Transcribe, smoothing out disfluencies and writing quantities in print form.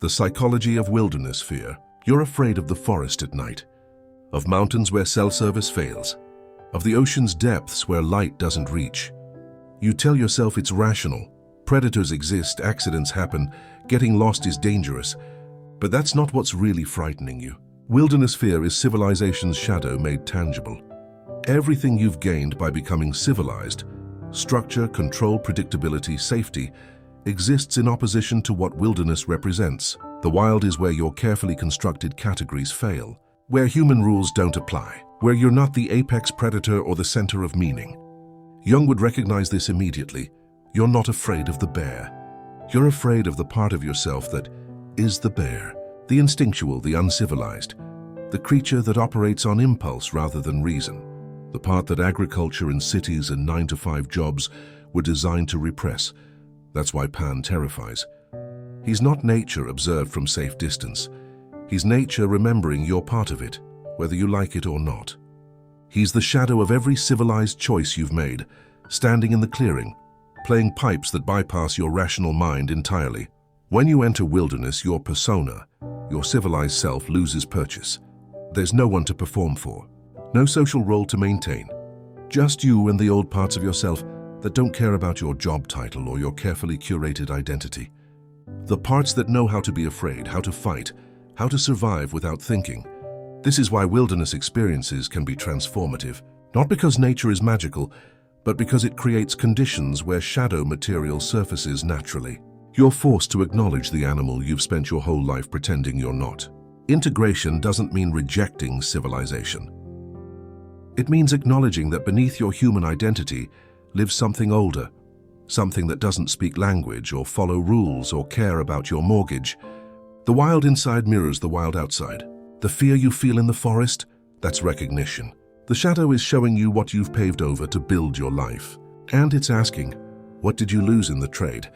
The psychology of wilderness fear. You're afraid of the forest at night, of mountains where cell service fails, of the ocean's depths where light doesn't reach. You tell yourself it's rational. Predators exist, accidents happen, getting lost is dangerous. But that's not what's really frightening you. Wilderness fear is civilization's shadow made tangible. Everything you've gained by becoming civilized, structure, control, predictability, safety, exists in opposition to what wilderness represents. The wild is where your carefully constructed categories fail, where human rules don't apply, where you're not the apex predator or the center of meaning. Jung would recognize this immediately. You're not afraid of the bear. You're afraid of the part of yourself that is the bear, the instinctual, the uncivilized, the creature that operates on impulse rather than reason, the part that agriculture and cities and 9-to-5 jobs were designed to repress. That's why Pan terrifies. He's not nature observed from safe distance. He's nature remembering you're part of it, whether you like it or not. He's the shadow of every civilized choice you've made, standing in the clearing, playing pipes that bypass your rational mind entirely. When you enter wilderness, your persona, your civilized self, loses purchase. There's no one to perform for, no social role to maintain. Just you and the old parts of yourself that don't care about your job title or your carefully curated identity. The parts that know how to be afraid, how to fight, how to survive without thinking. This is why wilderness experiences can be transformative, not because nature is magical, but because it creates conditions where shadow material surfaces naturally. You're forced to acknowledge the animal you've spent your whole life pretending you're not. Integration doesn't mean rejecting civilization. It means acknowledging that beneath your human identity lives something older, something that doesn't speak language or follow rules or care about your mortgage. The wild inside mirrors the wild outside. The fear you feel in the forest, that's recognition. The shadow is showing you what you've paved over to build your life. And it's asking, what did you lose in the trade?